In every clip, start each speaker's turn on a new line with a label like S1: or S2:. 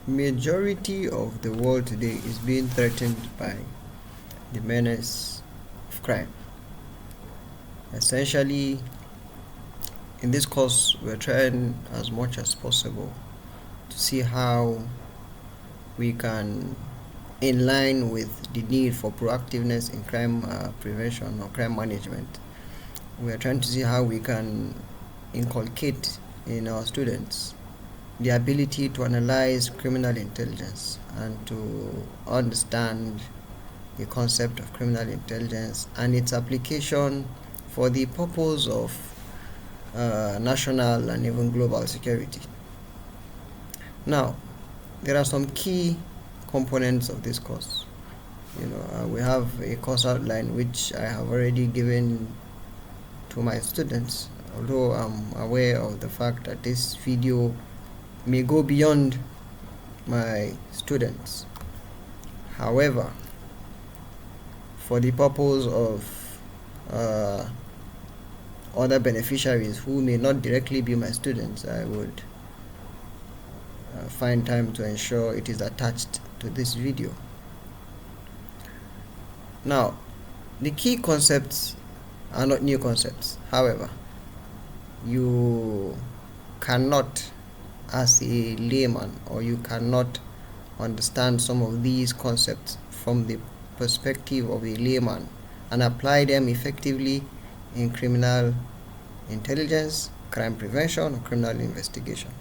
S1: Majority of the world today is being threatened by the menace of crime. Essentially, in this course, we're trying as much as possible to see how we can, in line with the need for proactiveness in crime prevention or crime management, we are trying to see how we can inculcate in our students the ability to analyze criminal intelligence and to understand the concept of criminal intelligence and its application for the purpose of national and even global security. Now, there are some key components of this course. We have a course outline which I have already given to my students, although I'm aware of the fact that this video may go beyond my students. However, for the purpose of other beneficiaries who may not directly be my students, I would find time to ensure it is attached to this video. Now, the key concepts are not new concepts. However, you cannot, as a layman, or you cannot understand some of these concepts from the perspective of a layman and apply them effectively in criminal intelligence, crime prevention, or criminal investigation.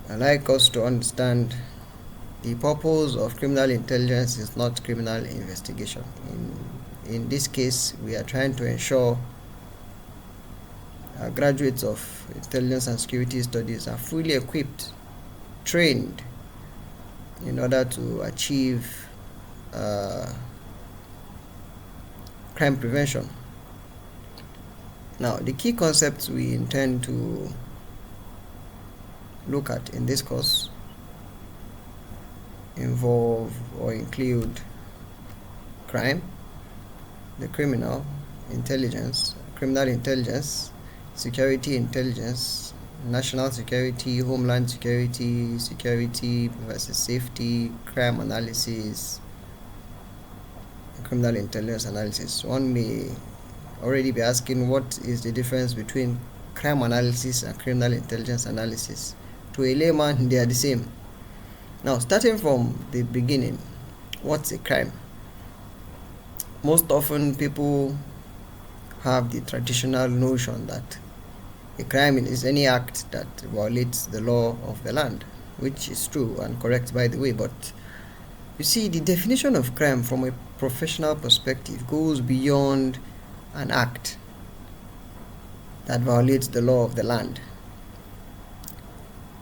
S1: I'd like us to understand the purpose of criminal intelligence is not criminal investigation. In this case, we are trying to ensure graduates of intelligence and security studies are fully equipped, trained in order to achieve crime prevention. Now, the key concepts we intend to look at in this course involve or include crime, the criminal intelligence, criminal intelligence, security intelligence, national security, homeland security, security versus safety, crime analysis, criminal intelligence analysis. One may already be asking, what is the difference between crime analysis and criminal intelligence analysis? To a layman, they are the same. Now, starting from the beginning, what's a crime? Most often people have the traditional notion that a crime is any act that violates the law of the land, which is true and correct, by the way. But you see, the definition of crime from a professional perspective goes beyond an act that violates the law of the land.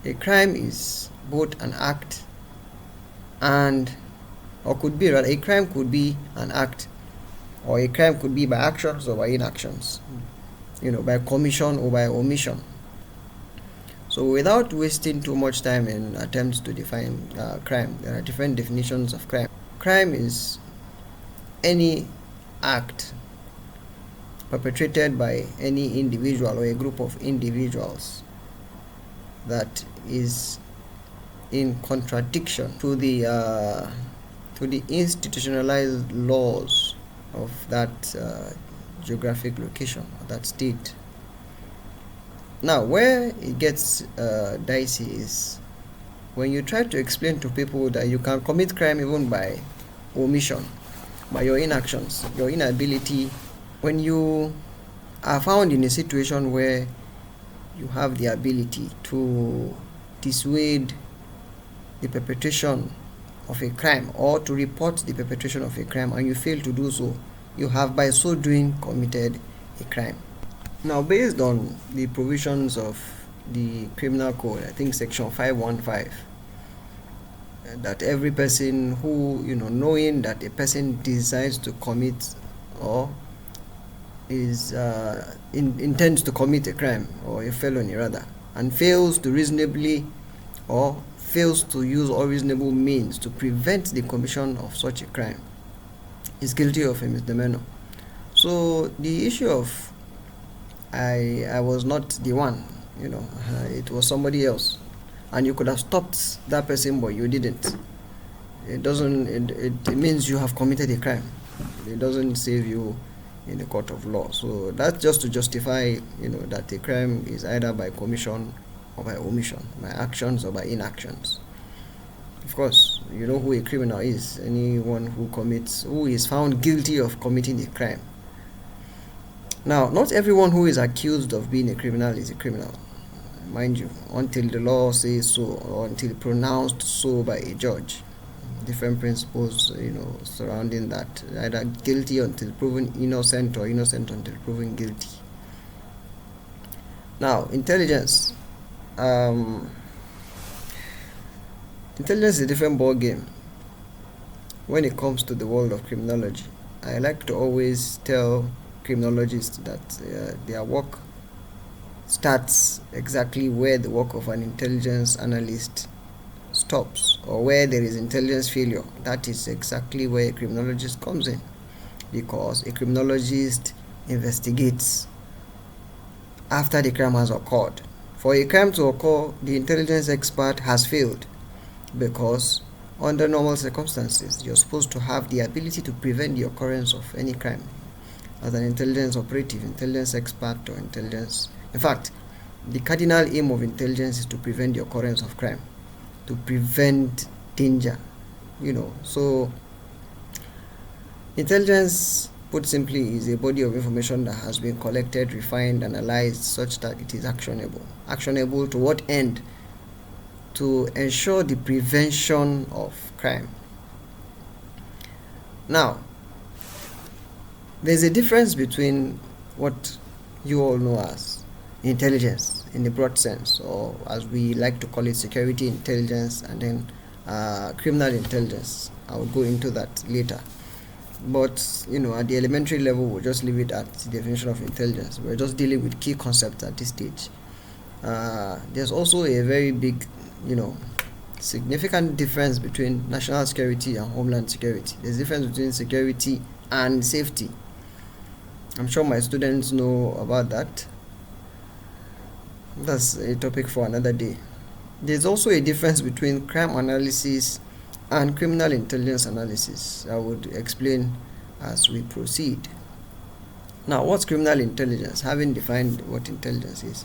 S1: A crime is both an act and, or could be, rather, a crime could be an act, or a crime could be by actions or by inactions, by commission or by omission. So without wasting too much time in attempts to define crime, there are different definitions of crime. Crime is any act perpetrated by any individual or a group of individuals that is in contradiction to the institutionalized laws of that geographic location, or that state. Now, where it gets dicey is when you try to explain to people that you can commit crime even by omission, by your inactions, your inability. When you are found in a situation where you have the ability to dissuade the perpetration of a crime or to report the perpetration of a crime and you fail to do so, you have by so doing committed a crime. Now, based on the provisions of the criminal code, I think section 515, that every person who, knowing that a person decides to commit or is intends to commit a crime or a felony rather, and fails to reasonably or fails to use all reasonable means to prevent the commission of such a crime, is guilty of a misdemeanor. So the issue of I was not the one, it was somebody else, and you could have stopped that person, but you didn't. It means you have committed a crime. It doesn't save you in the court of law. So that's just to justify, that a crime is either by commission or by omission, by actions or by inactions. Of course, you know who a criminal is: anyone who is found guilty of committing a crime. Now, not everyone who is accused of being a criminal is a criminal, mind you, until the law says so, or until pronounced so by a judge. Different principles, surrounding that. Either guilty until proven innocent, or innocent until proven guilty. Now, intelligence. Intelligence is a different ball game when it comes to the world of criminology. I like to always tell criminologists that their work starts exactly where the work of an intelligence analyst stops, or where there is intelligence failure. That is exactly where a criminologist comes in, because a criminologist investigates after the crime has occurred. For a crime to occur, the intelligence expert has failed, because under normal circumstances, you're supposed to have the ability to prevent the occurrence of any crime as an intelligence operative, intelligence expert, or intelligence. In fact, the cardinal aim of intelligence is to prevent the occurrence of crime, to prevent danger. So intelligence, put simply, is a body of information that has been collected, refined, analyzed such that it is actionable. Actionable to what end? To ensure the prevention of crime. Now, there's a difference between what you all know as intelligence in the broad sense, or as we like to call it, security intelligence, and then criminal intelligence. I will go into that later. But at the elementary level, we'll just leave it at the definition of intelligence. We're just dealing with key concepts at this stage. There's also a very big, significant difference between national security and homeland security. There's a difference between security and safety. I'm sure my students know about that. That's a topic for another day. There's also a difference between crime analysis and criminal intelligence analysis. I would explain as we proceed. Now, what's criminal intelligence? Having defined what intelligence is.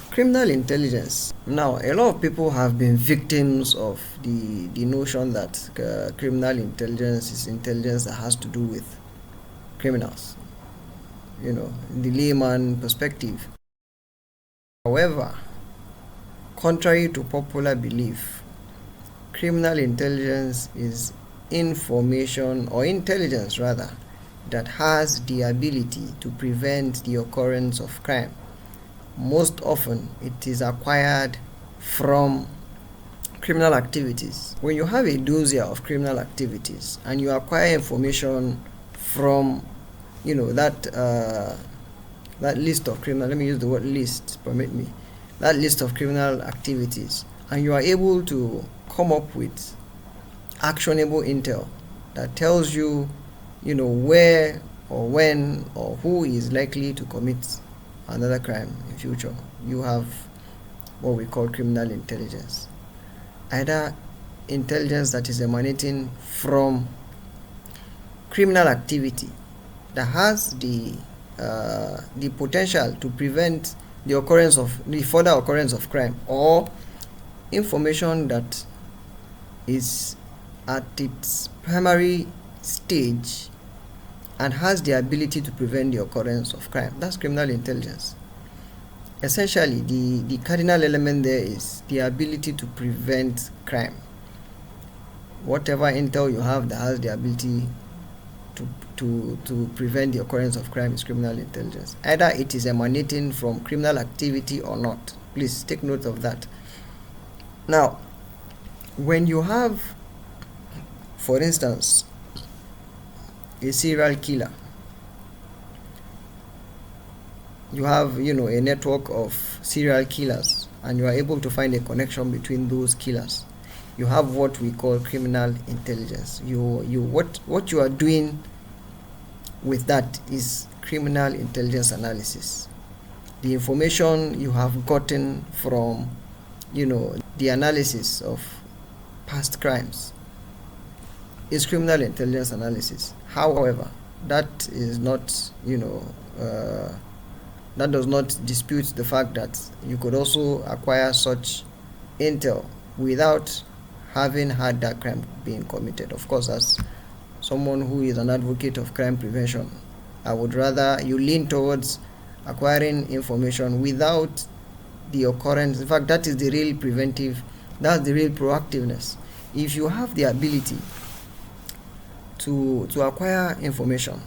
S1: Criminal intelligence. Now, a lot of people have been victims of the notion that criminal intelligence is intelligence that has to do with criminals, in the layman perspective. However, contrary to popular belief, criminal intelligence is information, or intelligence rather, that has the ability to prevent the occurrence of crime. Most often, it is acquired from criminal activities. When you have a dossier of criminal activities and you acquire information from, that list of criminal, let me use the word list, permit me, that list of criminal activities, and you are able to come up with actionable intel that tells you, where or when or who is likely to commit another crime in future, you have what we call criminal intelligence. Either intelligence that is emanating from criminal activity that has the potential to prevent the further occurrence of crime, or information that is at its primary stage and has the ability to prevent the occurrence of crime. That's criminal intelligence. Essentially, the cardinal element there is the ability to prevent crime. Whatever intel you have that has the ability to prevent the occurrence of crime is criminal intelligence. Either it is emanating from criminal activity or not. Please take note of that. Now, when you have, for instance, a serial killer, you have a network of serial killers, and you are able to find a connection between those killers. You have what we call criminal intelligence. What you are doing with that is criminal intelligence analysis. The information you have gotten from the analysis of past crimes is criminal intelligence analysis. However, that is not, that does not dispute the fact that you could also acquire such intel without having had that crime being committed. Of course, as someone who is an advocate of crime prevention, I would rather you lean towards acquiring information without the occurrence. In fact, that is the real preventive, that's the real proactiveness. If you have the ability to acquire information,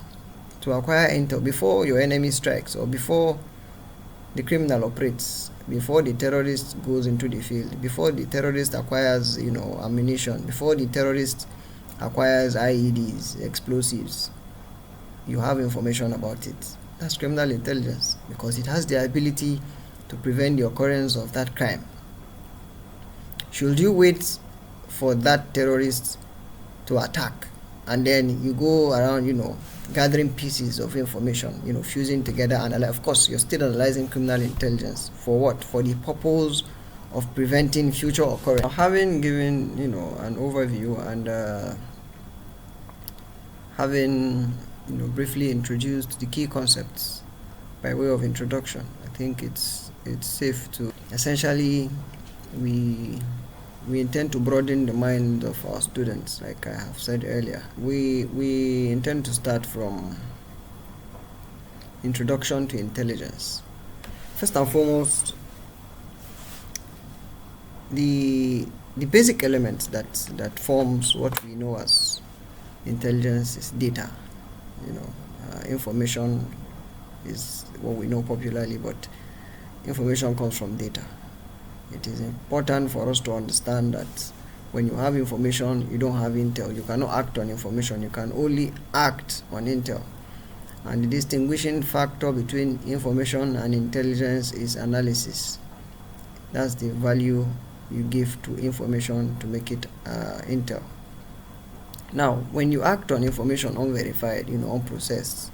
S1: to acquire intel before your enemy strikes, or before the criminal operates, before the terrorist goes into the field, before the terrorist acquires ammunition, before the terrorist acquires IEDs, explosives, you have information about it. That's criminal intelligence, because it has the ability to prevent the occurrence of that crime. Should you wait for that terrorist to attack and then you go around gathering pieces of information, fusing together, and of course you're still analyzing criminal intelligence for what? For the purpose of preventing future occurrence. Now, having given an overview and having briefly introduced the key concepts by way of introduction, I think it's safe to essentially we intend to broaden the mind of our students, like I have said earlier. We intend to start from introduction to intelligence. First and foremost, the basic element that forms what we know as intelligence is data. Information is what we know popularly, but information comes from data. It is important for us to understand that when you have information, you don't have intel. You cannot act on information. You can only act on intel. And the distinguishing factor between information and intelligence is analysis. That's the value you give to information to make it intel. Now, when you act on information unverified, unprocessed,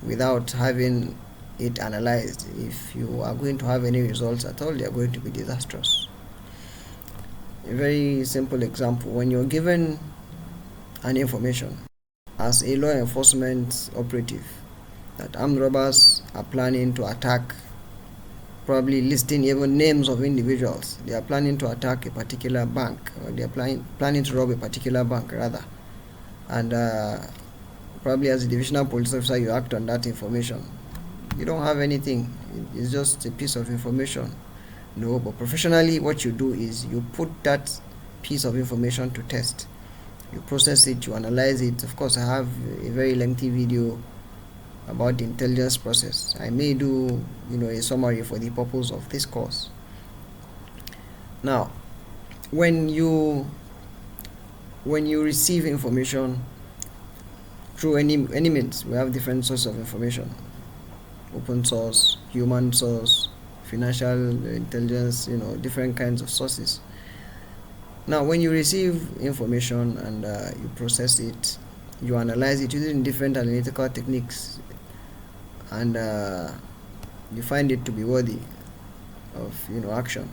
S1: without having it analyzed, if you are going to have any results at all, they are going to be disastrous. A very simple example: when you're given an information as a law enforcement operative that armed robbers are planning to attack, probably listing even names of individuals, they are planning to attack a particular bank, or they are planning to rob a particular bank rather, and probably as a divisional police officer you act on that information. You don't have anything, it's just a piece of information. No, but professionally what you do is you put that piece of information to test. You process it, you analyze it. Of course, I have a very lengthy video about the intelligence process. I may do a summary for the purpose of this course. Now, when you receive information through any means, we have different sources of information: open source, human source, financial intelligence, different kinds of sources. Now, when you receive information and you process it, you analyze it using different analytical techniques, and you find it to be worthy of action,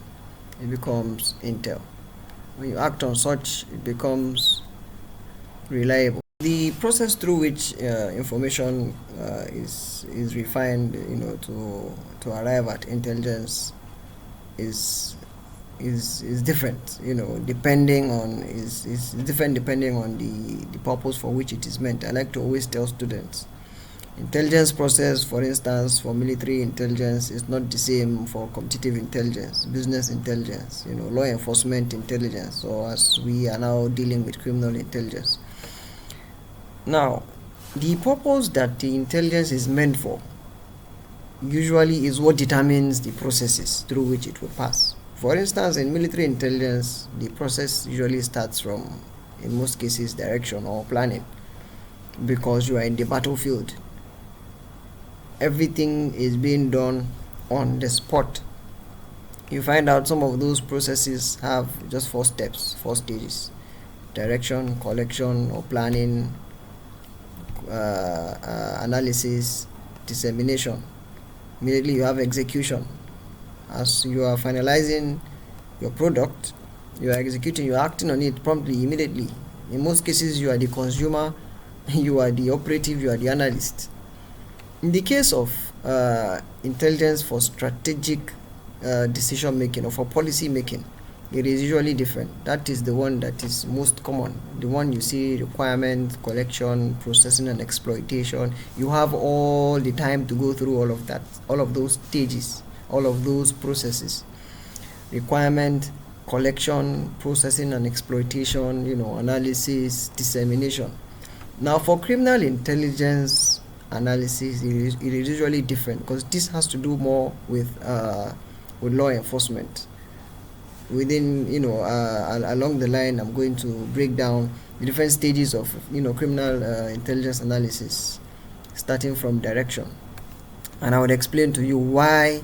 S1: it becomes intel. When you act on such, it becomes reliable. The process through which information is refined, to arrive at intelligence is different, depending on is different depending on the purpose for which it is meant. I like to always tell students, intelligence process, for instance, for military intelligence is not the same for competitive intelligence, business intelligence, law enforcement intelligence, or as we are now dealing with criminal intelligence. Now, the purpose that the intelligence is meant for usually is what determines the processes through which it will pass. For instance, in military intelligence, the process usually starts from, in most cases, direction or planning, because you are in the battlefield. Everything is being done on the spot. You find out some of those processes have just 4 steps, 4 stages: direction, collection or planning, analysis, dissemination. Immediately you have execution. As you are finalizing your product, you are executing, you are acting on it promptly, immediately. In most cases, you are the consumer, you are the operative, you are the analyst. In the case of intelligence for strategic decision making or for policy making, it is usually different. That is the one that is most common, the one you see: requirement, collection, processing, and exploitation. You have all the time to go through all of that, all of those stages, all of those processes: requirement, collection, processing, and exploitation, analysis, dissemination. Now, for criminal intelligence analysis, it is usually different, because this has to do more with law enforcement. Within, along the line, I'm going to break down the different stages of, criminal intelligence analysis, starting from direction. And I would explain to you why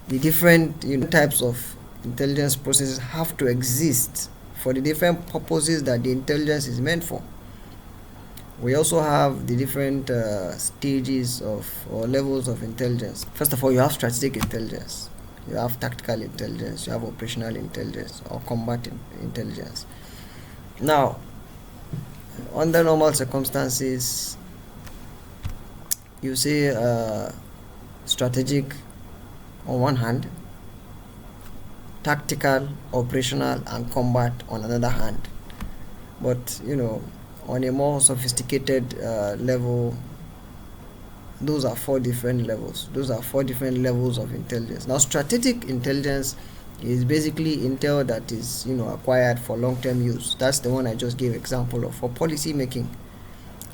S1: the different types of intelligence processes have to exist for the different purposes that the intelligence is meant for. We also have the different stages of or levels of intelligence. First of all, you have strategic intelligence, you have tactical intelligence, you have operational intelligence or combat intelligence. Now, under normal circumstances, you see strategic on one hand, tactical, operational, and combat on another hand. But on a more sophisticated level, those are four different levels. Those are four different levels of intelligence. Now, strategic intelligence is basically intel that is acquired for long-term use. That's the one I just gave example of. For policy making,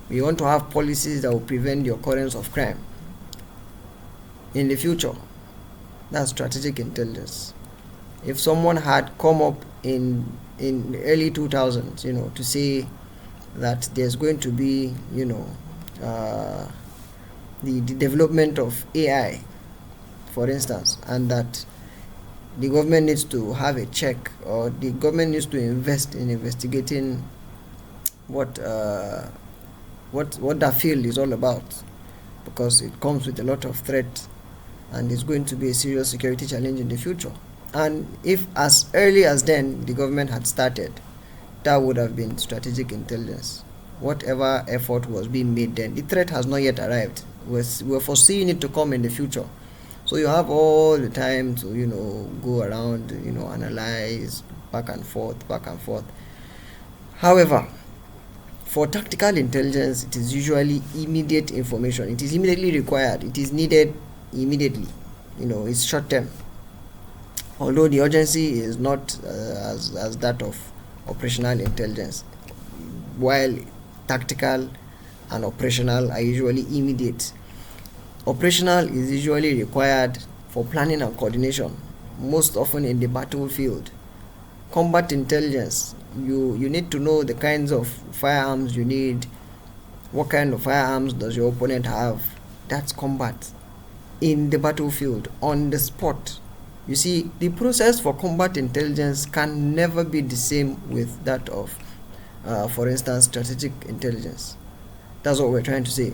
S1: we want to have policies that will prevent the occurrence of crime in the future. That's strategic intelligence. If someone had come up in the early 2000s, to say that there's going to be, the development of AI, for instance, and that the government needs to have a check, or the government needs to invest in investigating what that field is all about, because it comes with a lot of threat and is going to be a serious security challenge in the future. And if as early as then the government had started, that would have been strategic intelligence. Whatever effort was being made then, the threat has not yet arrived. We're foreseeing it to come in the future. So you have all the time to, go around, analyze back and forth. However, for tactical intelligence, it is usually immediate information. It is immediately required. It is needed immediately. It's short term. Although the urgency is not as that of operational intelligence, while tactical and operational are usually immediate. Operational is usually required for planning and coordination, most often in the battlefield. Combat intelligence, you need to know the kinds of firearms you need. What kind of firearms does your opponent have? That's combat. In the battlefield, on the spot. You see, the process for combat intelligence can never be the same with that of, for instance, strategic intelligence. That's what we're trying to say.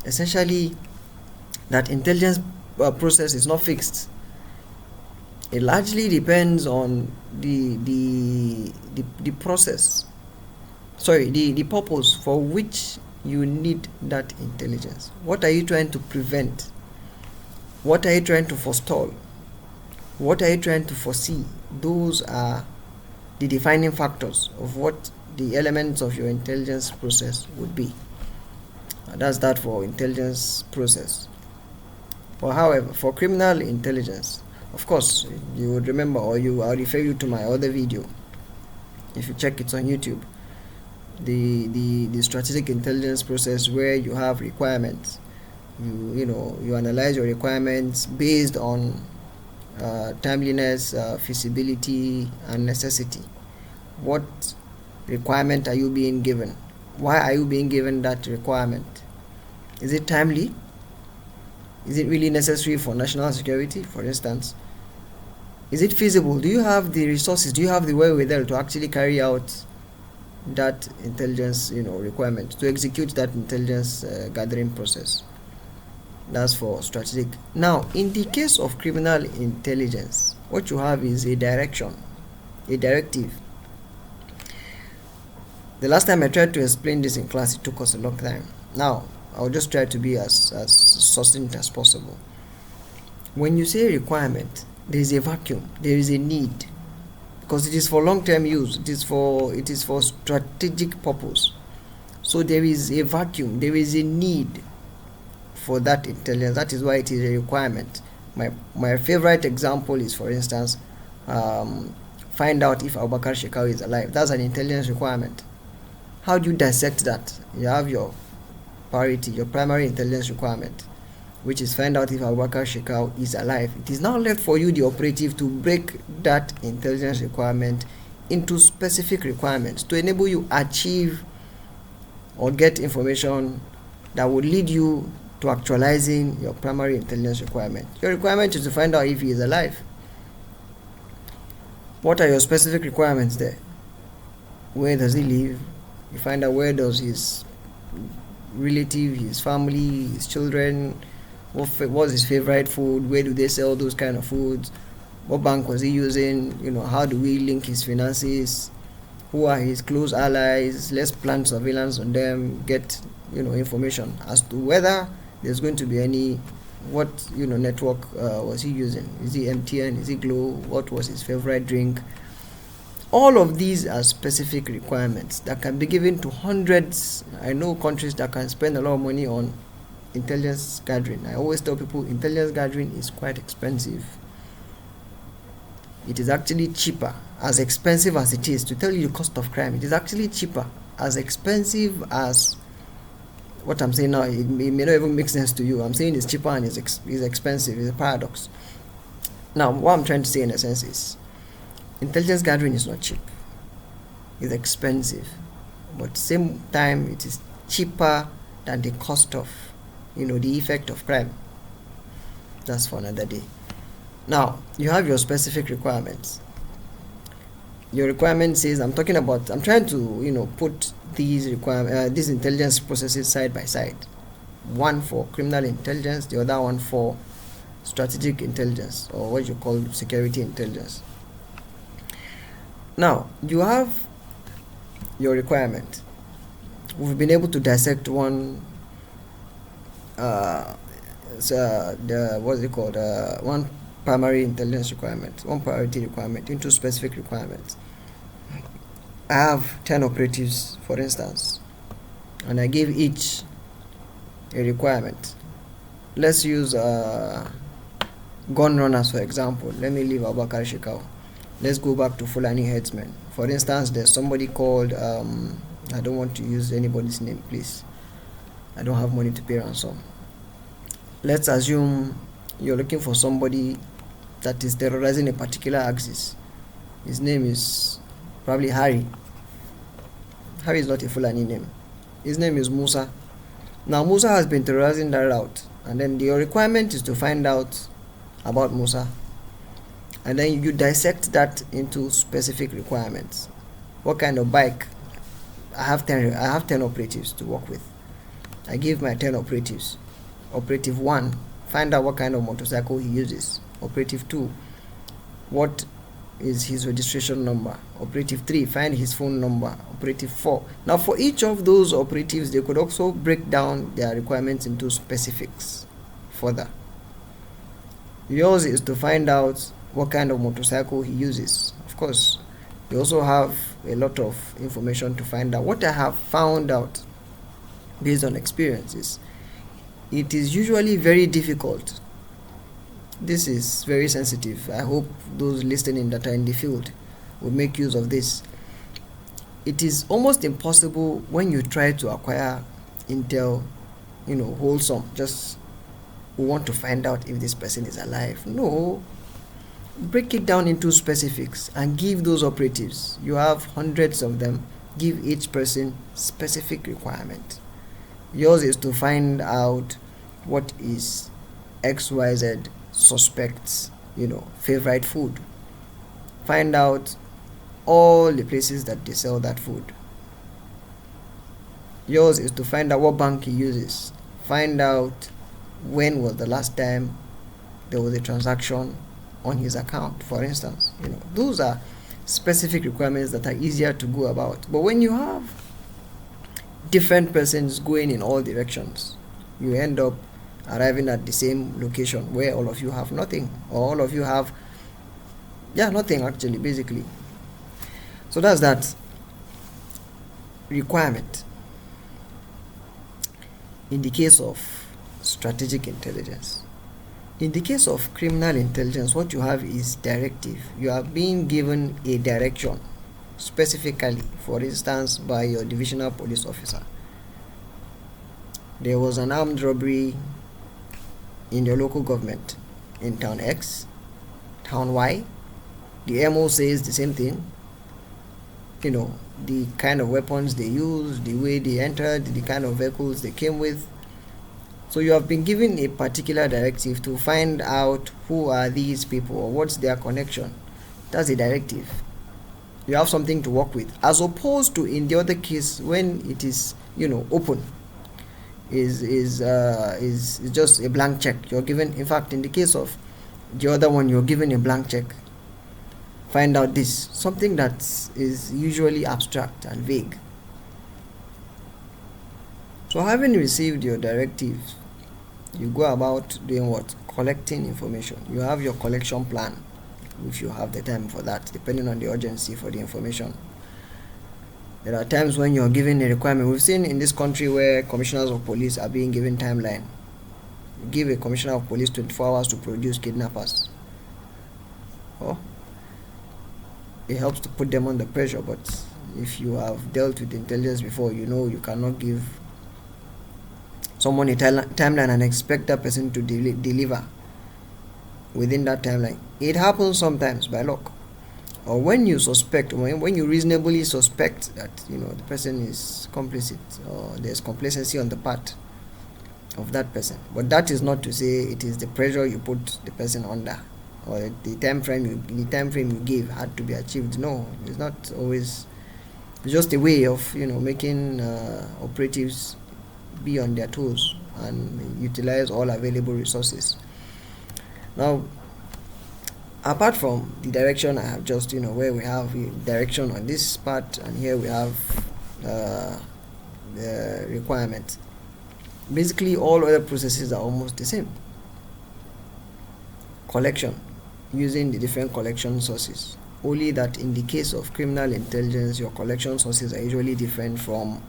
S1: Essentially, that intelligence process is not fixed. It largely depends on the process. The purpose for which you need that intelligence. What are you trying to prevent? What are you trying to forestall? What are you trying to foresee? Those are the defining factors of what the elements of your intelligence process would be. That's that for intelligence process. But however, for criminal intelligence, of course, you would remember, or I'll refer you to my other video. If you check it on YouTube, the strategic intelligence process, where you have requirements. You analyze your requirements based on timeliness, feasibility, and necessity. What requirement are you being given? Why are you being given that requirement? Is it timely? Is it really necessary for national security, for instance? Is it feasible? Do you have the resources? Do you have the wherewithal to actually carry out that intelligence requirement, to execute that intelligence gathering process? That's for strategic. Now, in the case of criminal intelligence, what you have is a direction. a directive. The last time I tried to explain this in class, it took us a long time. Now, I'll just try to be as succinct as possible. When you say requirement, there is a vacuum, there is a need, because it is for long-term use, it is for strategic purpose. So there is a vacuum, there is a need for that intelligence. That is why it is a requirement. My favorite example is, for instance, find out if Abubakar Shekau is alive. That's an intelligence requirement. How do you dissect that? You have your priority, your primary intelligence requirement, which is find out if Abubakar Shekau is alive. It is now left for you, the operative, to break that intelligence requirement into specific requirements to enable you achieve or get information that will lead you to actualizing your primary intelligence requirement. Your requirement is to find out if he is alive. What are your specific requirements there? Where does he live? You find out where does his relative, his family, his children, what's his favorite food, where do they sell those kind of foods, what bank was he using, how do we link his finances, who are his close allies. Let's plan surveillance on them, get information as to whether there's going to be any, what network was he using, is he MTN, is he Glo, what was his favorite drink. All of these are specific requirements that can be given to hundreds. I know countries that can spend a lot of money on intelligence gathering. I always tell people intelligence gathering is quite expensive. It is actually cheaper, as expensive as it is to tell you the cost of crime. It is actually cheaper, as expensive as what I'm saying now. It may not even make sense to you. I'm saying it's cheaper and it's expensive. It's a paradox. Now, what I'm trying to say in a sense is intelligence gathering is not cheap. It's expensive, but at the same time it is cheaper than the cost of the effect of crime. That's for another day. Now, you have your specific requirements. Your requirement says, I'm trying to put these intelligence processes side by side. One for criminal intelligence, the other one for strategic intelligence, or what you call security intelligence. Now, you have your requirement. We've been able to dissect one one primary intelligence requirement, one priority requirement into specific requirements. I have 10 operatives, for instance, and I give each a requirement. Let's use gun runners, for example. Let me leave Abubakar Shekau. Let's go back to Fulani headsmen. For instance, there's somebody called, I don't want to use anybody's name, please. I don't have money to pay ransom. Let's assume you're looking for somebody that is terrorizing a particular axis. His name is probably Harry. Harry is not a Fulani name. His name is Musa. Now, Musa has been terrorizing that route, and then your requirement is to find out about Musa. And then you dissect that into specific requirements. What kind of bike? I have 10 operatives to work with. I give my 10 operatives. Operative 1, find out what kind of motorcycle he uses. Operative 2, what is his registration number. Operative 3, find his phone number. Operative 4. Now, for each of those operatives, they could also break down their requirements into specifics further. Yours is to find out what kind of motorcycle he uses. Of course, you also have a lot of information to find out. What I have found out based on experiences, it is usually very difficult. This is very sensitive. I hope those listening that are in the field will make use of this. It is almost impossible when you try to acquire intel, wholesome, just we want to find out if this person is alive. No. Break it down into specifics and give those operatives. You have hundreds of them. Give each person specific requirement. Yours is to find out what is XYZ suspects, favorite food. Find out all the places that they sell that food. Yours is to find out what bank he uses. Find out when was the last time there was a transaction on his account, for instance. Those are specific requirements that are easier to go about. But when you have different persons going in all directions, you end up arriving at the same location where all of you have nothing, or all of you have nothing actually, basically. So that's that requirement. In the case of strategic intelligence, in the case of criminal intelligence, what you have is directive. You are being given a direction specifically, for instance, by your divisional police officer. There was an armed robbery in your local government in town X, town Y. The MO says the same thing. The kind of weapons they used, the way they entered, the kind of vehicles they came with. So you have been given a particular directive to find out who are these people or what's their connection. That's a directive. You have something to work with, as opposed to in the other case when it is open, is just a blank check. You're given, in fact, in the case of the other one, you're given a blank check. Find out this, something that is usually abstract and vague. So having received your directive, you go about doing what? Collecting information. You have your collection plan, if you have the time for that, depending on the urgency for the information. There are times when you're given a requirement. We've seen in this country where commissioners of police are being given timeline. You give a commissioner of police 24 hours to produce kidnappers. It helps to put them under pressure, but if you have dealt with intelligence before, you cannot give someone a timeline and expect that person to deliver within that timeline. It happens sometimes by luck, or when you suspect, when you reasonably suspect that the person is complicit, or there's complacency on the part of that person. But that is not to say it is the pressure you put the person under, or the time frame you give had to be achieved. No, it's not always. It's just a way of making operatives be on their toes and utilize all available resources. Now, apart from the direction I have just where we have direction on this part, and here we have the requirement. Basically, all other processes are almost the same. Collection, using the different collection sources. Only that in the case of criminal intelligence, your collection sources are usually different from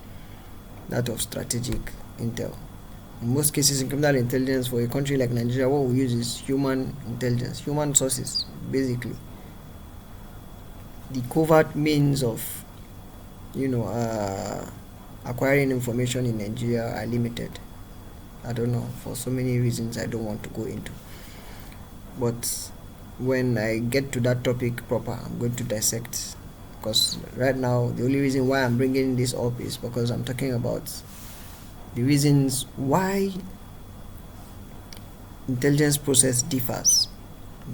S1: that of strategic intel. In most cases in criminal intelligence, for a country like Nigeria, what we use is human intelligence, human sources, basically. The covert means of acquiring information in Nigeria are limited. I don't know, for so many reasons I don't want to go into. But when I get to that topic proper, I'm going to dissect, because right now the only reason why I'm bringing this up is because I'm talking about the reasons why intelligence process differs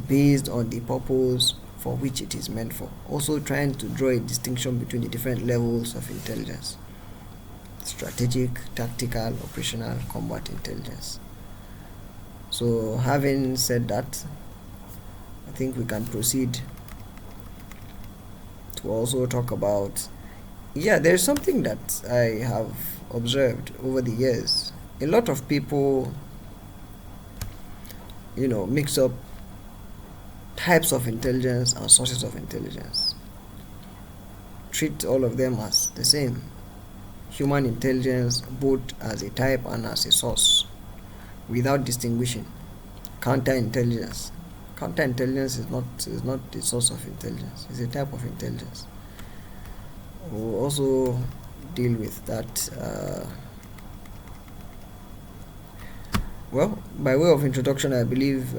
S1: based on the purpose for which it is meant for. Also trying to draw a distinction between the different levels of intelligence: strategic, tactical, operational, combat intelligence. So having said that, I think we can proceed to also talk about, there's something that I have observed over the years. A lot of people mix up types of intelligence and sources of intelligence, treat all of them as the same. Human intelligence both as a type and as a source, without distinguishing. Counterintelligence is not the source of intelligence, it's a type of intelligence. We'll also deal with that. By way of introduction, I believe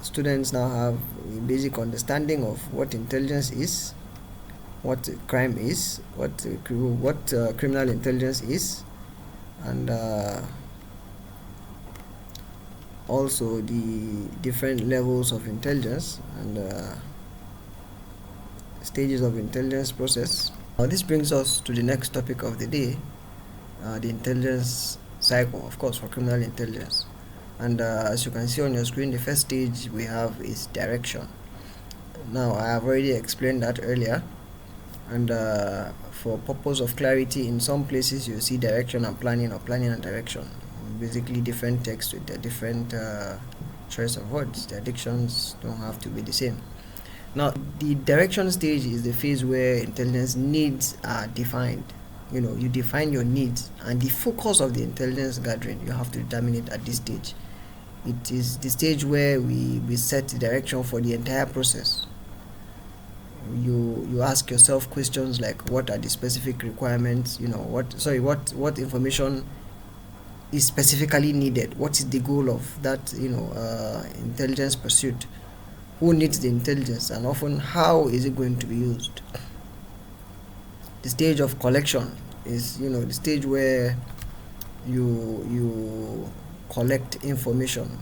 S1: students now have a basic understanding of what intelligence is, what crime is, what criminal intelligence is, and also the different levels of intelligence and stages of intelligence process. This brings us to the next topic of the day, the intelligence cycle, of course, for criminal intelligence. And as you can see on your screen, the first stage we have is direction. Now, I have already explained that earlier, and for purpose of clarity, in some places you see direction and planning, or planning and direction, basically different text with a different choice of words. The dictions don't have to be the same. Now, the direction stage is the phase where intelligence needs are defined. You define your needs, and the focus of the intelligence gathering, you have to determine it at this stage. It is the stage where we set the direction for the entire process. You ask yourself questions like, what are the specific requirements? What information is specifically needed? What is the goal of that intelligence pursuit? Who needs the intelligence, and often how is it going to be used? The stage of collection is the stage where you collect information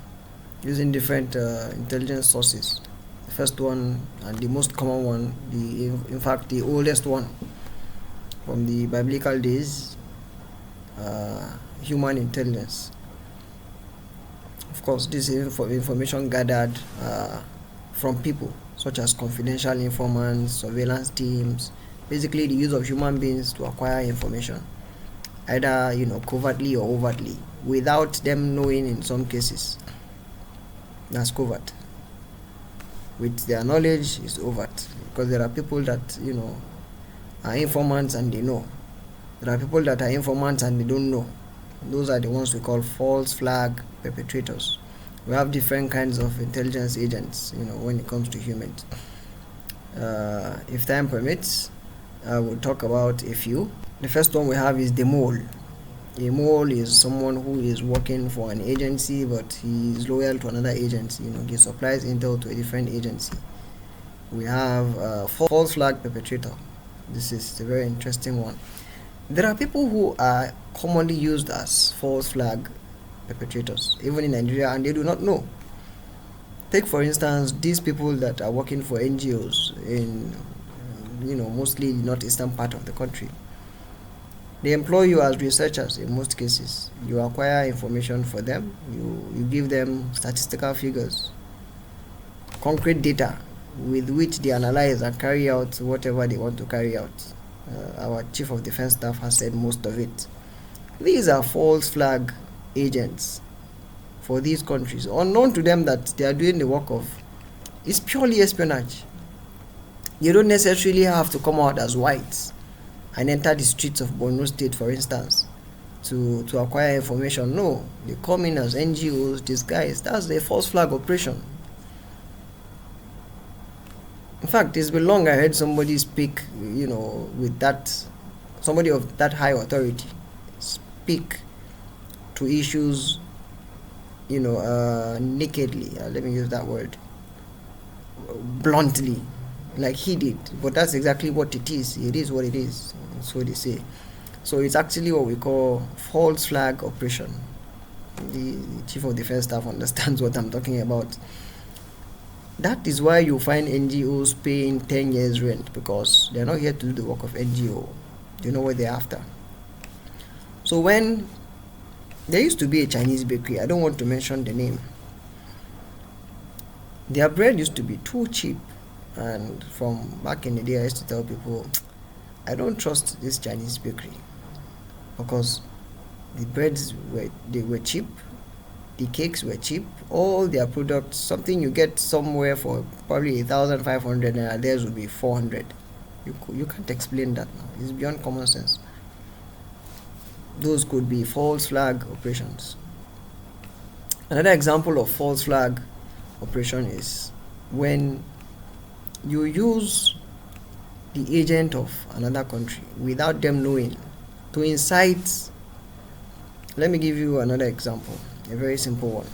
S1: using different intelligence sources. The first one, and the most common one, in fact the oldest one from the biblical days, human intelligence. Of course, this is information gathered from people, such as confidential informants, surveillance teams, basically the use of human beings to acquire information, either covertly or overtly, without them knowing. In some cases, that's covert. With their knowledge, is overt, because there are people that are informants and they know. There are people that are informants and they don't know. Those are the ones we call false flag perpetrators. We have different kinds of intelligence agents when it comes to humans. If time permits, I will talk about a few. The first one we have is the mole. A mole is someone who is working for an agency, but he is loyal to another agency. He supplies intel to a different agency. We have a false flag perpetrator. This is a very interesting one. There are people who are commonly used as false flag perpetrators, even in Nigeria, and they do not know. Take, for instance, these people that are working for NGOs in mostly the northeastern part of the country. They employ you as researchers. In most cases, you acquire information for them. You give them statistical figures, concrete data with which they analyze and carry out whatever they want to carry out. Our chief of defense staff has said most of it. These are false flag agents for these countries, unknown to them that they are doing the work of. It's purely espionage. You don't necessarily have to come out as whites and enter the streets of Borno State, for instance, to acquire information. No, they come in as NGOs disguised. That's the false flag operation. In fact, it's been long I heard somebody speak, with somebody of that high authority speak to issues, nakedly. Let me use that word, bluntly, like he did. But that's exactly what it is. It is what it is. That's what they say. So it's actually what we call false flag operation. The chief of defense staff understands what I'm talking about. That is why you find NGOs paying 10 years rent, because they're not here to do the work of NGO. They know what they're after. So when there used to be a Chinese bakery, I don't want to mention the name, their bread used to be too cheap. And from back in the day, I used to tell people, I don't trust this Chinese bakery, because the breads were cheap, the cakes were cheap, all their products, something you get somewhere for probably 1,500 naira, theirs would be 400. You can't explain that now. It's beyond common sense. Those could be false flag operations. Another example of false flag operation is when you use the agent of another country without them knowing to incite. Let me give you another example, a very simple one.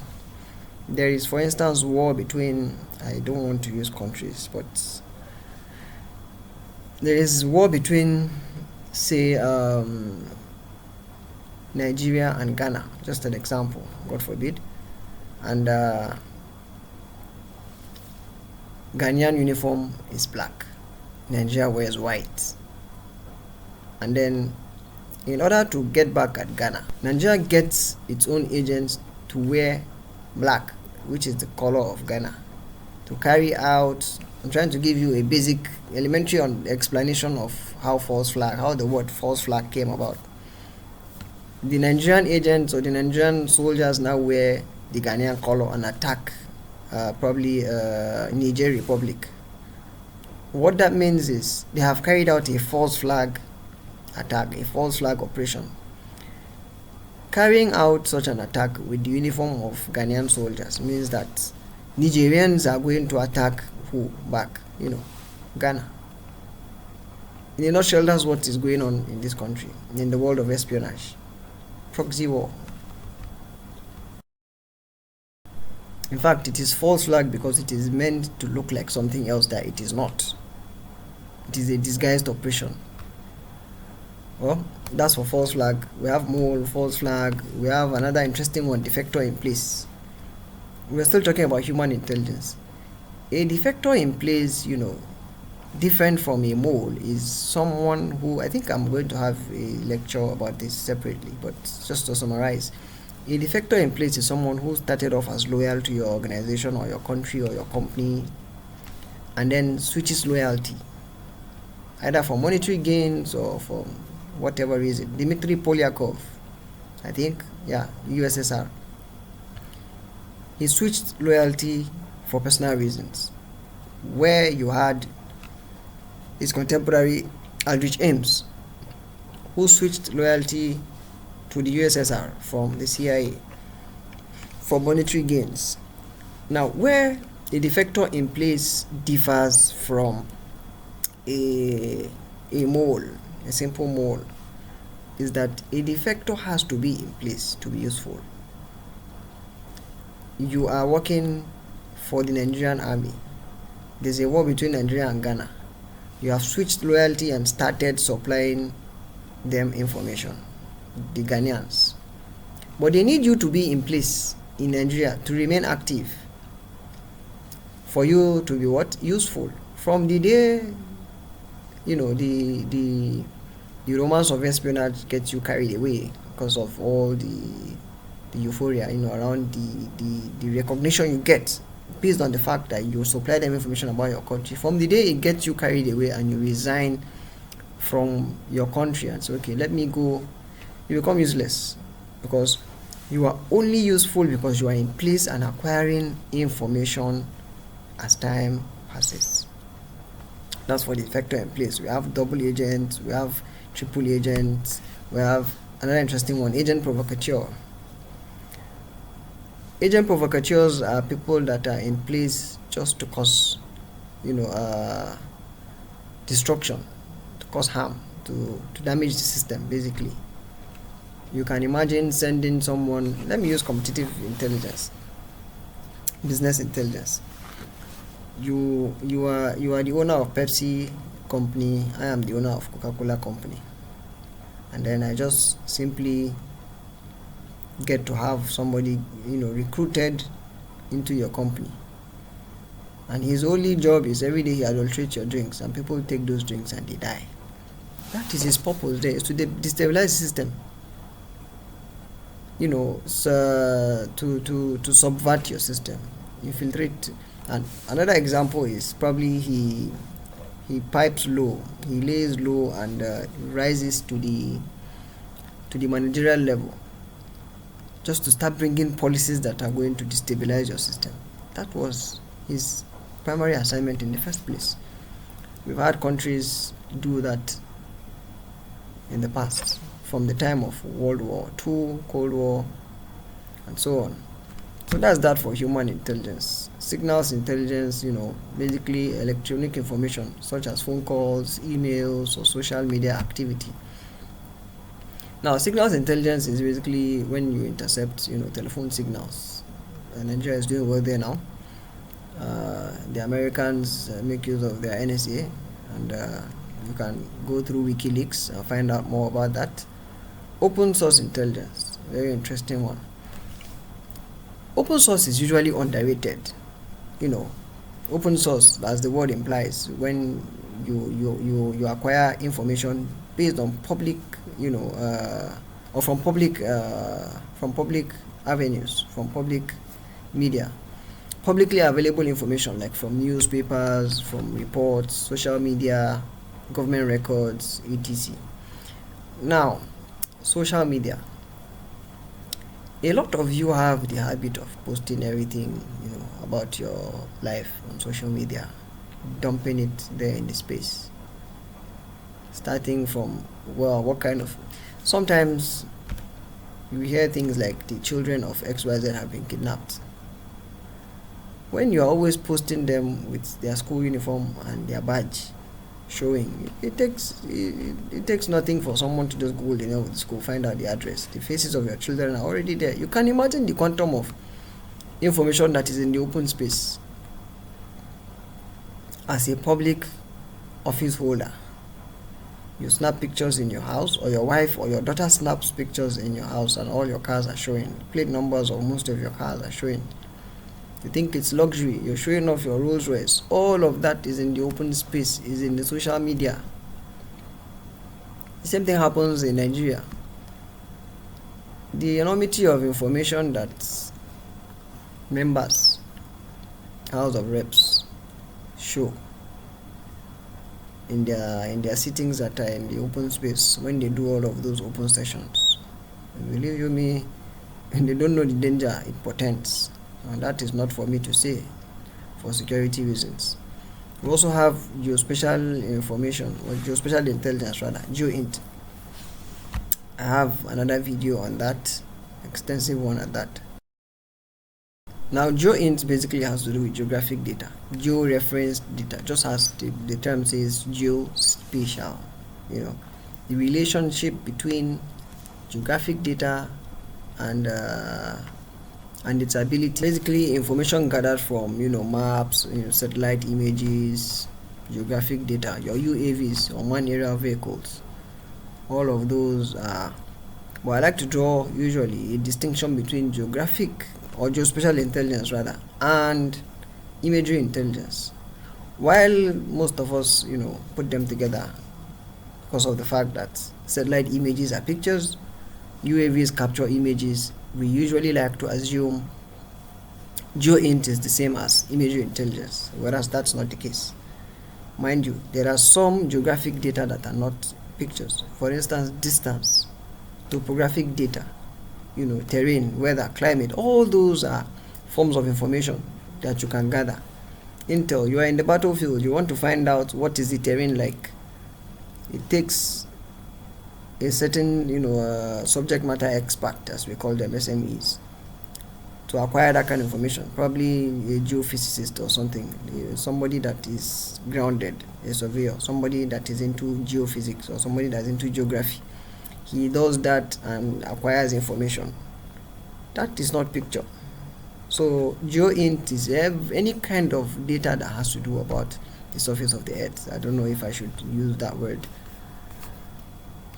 S1: There is, for instance, war between, I don't want to use countries, but there is war between, say, Nigeria and Ghana, just an example, God forbid. And Ghanaian uniform is black, Nigeria wears white. And then, in order to get back at Ghana, Nigeria gets its own agents to wear black, which is the color of Ghana, to carry out I'm trying to give you a basic elementary on explanation of how the word false flag came about. The Nigerian agents or the Nigerian soldiers now wear the Ghanaian color and attack probably Niger Republic. What that means is they have carried out a false flag attack, a false flag operation. Carrying out such an attack with the uniform of Ghanaian soldiers means that Nigerians are going to attack who back? Ghana. In a nutshell, that's what is going on in this country, in the world of espionage. Proxy war. In fact, it is false flag because it is meant to look like something else that it is not. It is a disguised operation. Well, that's for false flag. We have mole, false flag. We have another interesting one, defector in place. We're still talking about human intelligence. A defector in place, different from a mole, is someone who, I think I'm going to have a lecture about this separately, but just to summarize, a defector in place is someone who started off as loyal to your organization or your country or your company and then switches loyalty, either for monetary gains or for whatever reason. Dmitry Polyakov, I think, USSR. He switched loyalty for personal reasons, where you had his contemporary Aldrich Ames, who switched loyalty to the USSR from the CIA for monetary gains. Now, where a defector in place differs from a mole, a simple mole, is that a defector has to be in place to be useful. You are working for the Nigerian army. There's a war between Nigeria and Ghana. You have switched loyalty and started supplying them information, the Ghanaians. But they need you to be in place in Nigeria to remain active, for you to be what? Useful. From the day, the romance of espionage gets you carried away because of all the euphoria, around the recognition you get based on the fact that you supply them information about your country. From the day it gets you carried away and you resign from your country and say, okay, let me go, you become useless, because you are only useful because you are in place and acquiring information as time passes. That's for the factor in place. We have double agents, we have triple agents, we have another interesting one, agent provocateur. Agent provocateurs are people that are in place just to cause, destruction, to cause harm, to damage the system, basically. You can imagine sending someone, let me use competitive intelligence, business intelligence. You are the owner of Pepsi company, I am the owner of Coca-Cola company. And then I just simply get to have somebody recruited into your company, and his only job is every day he adulterates your drinks and people take those drinks and they die. That is his purpose there, is to destabilize the system, so to subvert your system, infiltrate. And another example is probably he pipes low, he lays low and rises to the managerial level, just to start bringing policies that are going to destabilize your system. That was his primary assignment in the first place. We've had countries do that in the past, from the time of World War II, Cold War, and so on. So that's that for human intelligence. Signals intelligence, basically electronic information such as phone calls, emails, or social media activity. Now, signals intelligence is basically when you intercept, telephone signals. Nigeria is doing well there now. The Americans make use of their NSA, and you can go through WikiLeaks and find out more about that. Open source intelligence, very interesting one. Open source is usually underrated. Open source, as the word implies, when you acquire information based on public, or from public avenues, from public media. publicly available information like from newspapers, from reports, social media, government records, etc. Now, social media. A lot of you have the habit of posting everything, about your life on social media, dumping it there in the space. Starting from, well, what kind of, sometimes you hear things like the children of XYZ have been kidnapped. When you are always posting them with their school uniform and their badge showing, it takes nothing for someone to just Google the name of the school, find out the address. The faces of your children are already there. You can imagine the quantum of information that is in the open space. As a public office holder, you snap pictures in your house, or your wife or your daughter snaps pictures in your house, and all your cars are showing. Plate numbers of most of your cars are showing. You think it's luxury, you're showing off your Rolls Royce. All of that is in the open space, is in the social media. The same thing happens in Nigeria. The enormity of information that members, House of Reps, show in their sittings that are in the open space, when they do all of those open sessions, believe you me, and they don't know the danger it portends. And that is not for me to say, for security reasons. We also have geospatial information, or geospatial intelligence rather, GeoInt. I have another video on that, extensive one at that. Now, GeoInt basically has to do with geographic data, geo-referenced data, just as the term says, geospatial. The relationship between geographic data and its ability, basically information gathered from maps, satellite images, geographic data, your UAVs, unmanned aerial vehicles. All of those are, well, I like to draw usually a distinction between geographic or geospatial intelligence rather and imagery intelligence. While most of us put them together because of the fact that satellite images are pictures, UAVs capture images, we usually like to assume GeoInt is the same as imagery intelligence, whereas that's not the case. Mind you, there are some geographic data that are not pictures. For instance, distance, topographic data, terrain, weather, climate, all those are forms of information that you can gather. Intel, you are in the battlefield, you want to find out what is the terrain like. It takes a certain subject matter expert, as we call them, SMEs, to acquire that kind of information. Probably a geophysicist or something, somebody that is grounded, a surveyor, somebody that is into geophysics, or somebody that's into geography. He does that and acquires information. That is not picture. So GeoInt is any kind of data that has to do about the surface of the earth. I don't know if I should use that word.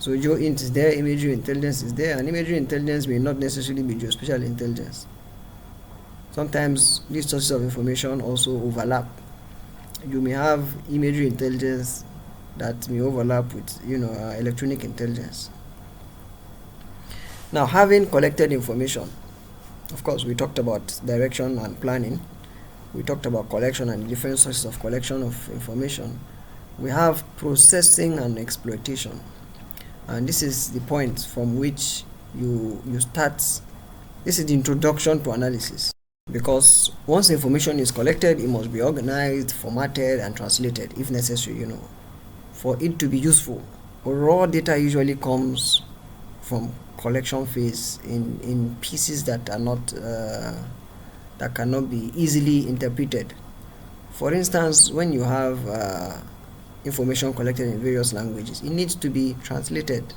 S1: So GeoInt is there, imagery intelligence is there, and imagery intelligence may not necessarily be geospatial intelligence. Sometimes these sources of information also overlap. You may have imagery intelligence that may overlap with electronic intelligence. Now, having collected information, of course, we talked about direction and planning. We talked about collection and different sources of collection of information. We have processing and exploitation. And this is the point from which you start. This is the introduction to analysis. Because once information is collected, it must be organized, formatted, and translated if necessary, for it to be useful. Raw data usually comes from collection phase in pieces that are not that cannot be easily interpreted. For instance, when you have information collected in various languages, it needs to be translated.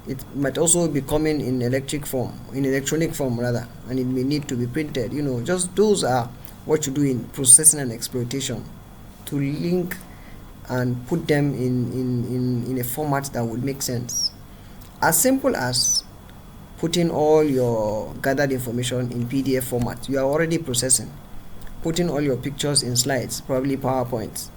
S1: It might also be coming in electronic form rather, and it may need to be printed. Just those are what you do in processing and exploitation, to link and put them in a format that would make sense. As simple as putting all your gathered information in PDF format, you are already processing. Putting all your pictures in slides, probably PowerPoint,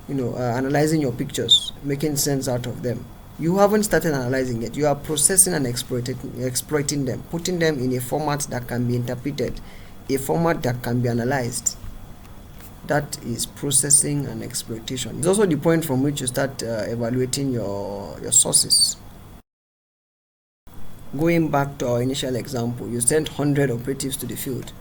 S1: analyzing your pictures, making sense out of them. You haven't started analyzing yet. You are processing and exploiting them, putting them in a format that can be interpreted a format that can be analyzed. That is processing and exploitation. It's also the point from which you start evaluating your sources. Going back to our initial example, you sent 100 operatives to the field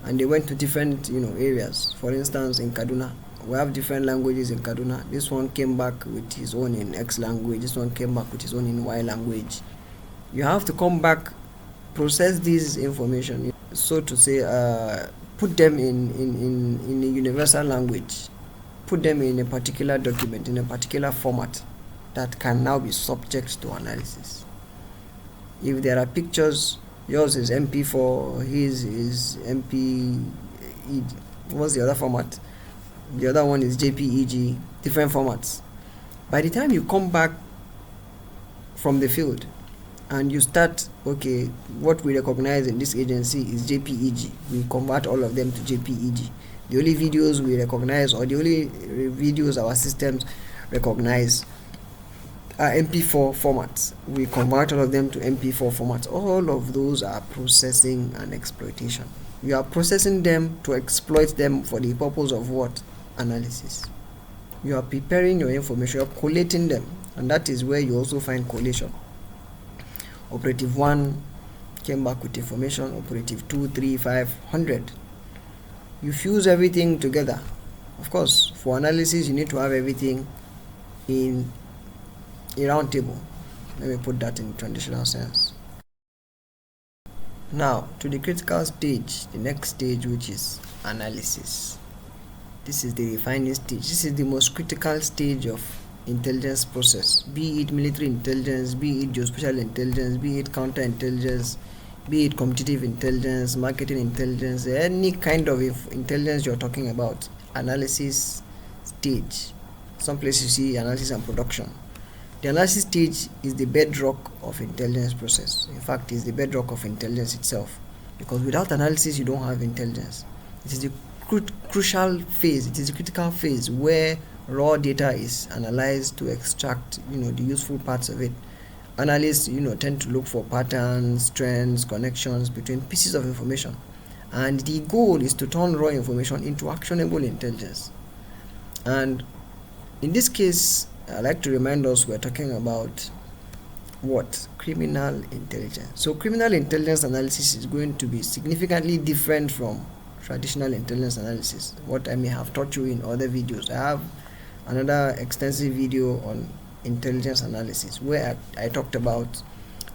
S1: and they went to different areas. For instance, in Kaduna, we have different languages in Kaduna. This one came back with his own in X language, this one came back with his own in Y language. You have to come back, process this information, so to say, put them in a universal language, put them in a particular document, in a particular format that can now be subject to analysis. If there are pictures, yours is MP4, his is MP. What's the other format? The other one is JPEG, different formats. By the time you come back from the field and you start, okay, what we recognize in this agency is JPEG, we convert all of them to JPEG. The only videos we recognize, or the only videos our systems recognize, are MP4 formats. We convert all of them to MP4 formats. All of those are processing and exploitation. You are processing them to exploit them for the purpose of what? Analysis. You are preparing your information, you are collating them, and that is where you also find collation. Operative 1 came back with information, operative 2, 3, 5, 100. You fuse everything together. Of course, for analysis you need to have everything in a round table. Let me put that in traditional sense. Now to the critical stage, the next stage, which is analysis. This is the refining stage. This is the most critical stage of intelligence process, be it military intelligence, be it geospatial intelligence, be it counterintelligence, be it competitive intelligence, marketing intelligence, any kind of intelligence you're talking about. Analysis stage. Some places you see analysis and production. The analysis stage is the bedrock of intelligence process. In fact, it's the bedrock of intelligence itself, because without analysis you don't have intelligence. It is the crucial phase, it is the critical phase where raw data is analyzed to extract the useful parts of it. Analysts tend to look for patterns, trends, connections between pieces of information, and the goal is to turn raw information into actionable intelligence. And in this case, I like to remind us we're talking about what? Criminal intelligence. So criminal intelligence analysis is going to be significantly different from traditional intelligence analysis, what I may have taught you in other videos. I have another extensive video on intelligence analysis where I talked about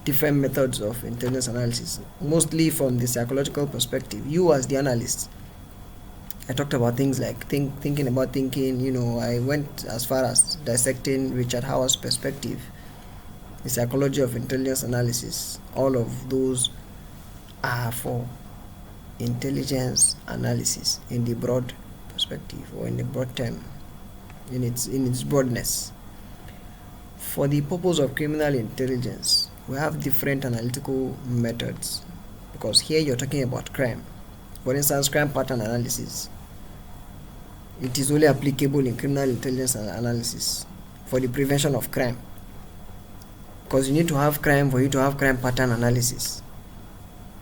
S1: different methods of intelligence analysis, mostly from the psychological perspective. You as the analyst, I talked about things like thinking about thinking. I went as far as dissecting Richard Howard's perspective, the psychology of intelligence analysis. All of those are for intelligence analysis in the broad perspective, or in the broad term, in its broadness. For the purpose of criminal intelligence, we have different analytical methods, because here you're talking about crime. For instance, crime pattern analysis, it is only applicable in criminal intelligence analysis for the prevention of crime, because you need to have crime for you to have crime pattern analysis.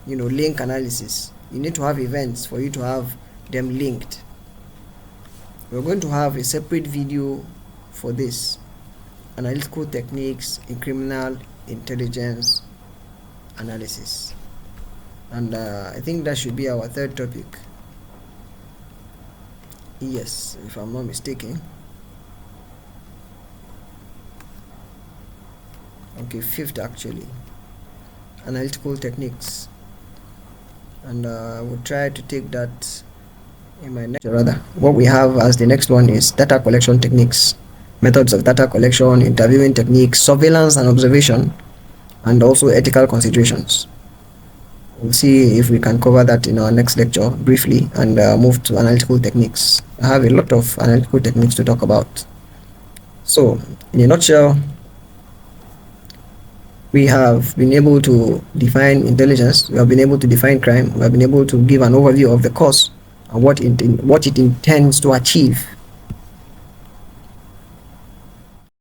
S1: Link analysis, you need to have events for you to have them linked. We're going to have a separate video for this, analytical techniques in criminal intelligence analysis, and I think that should be our third topic. Yes, if I'm not mistaken. Okay, fifth actually, analytical techniques, and I will try to take that in my next. Rather, what we have as the next one is data collection techniques, methods of data collection, interviewing techniques, surveillance and observation, and also ethical considerations. We'll see if we can cover that in our next lecture briefly, and move to analytical techniques. I have a lot of analytical techniques to talk about. So, in a nutshell, we have been able to define intelligence, we have been able to define crime, we have been able to give an overview of the cause and what it intends to achieve.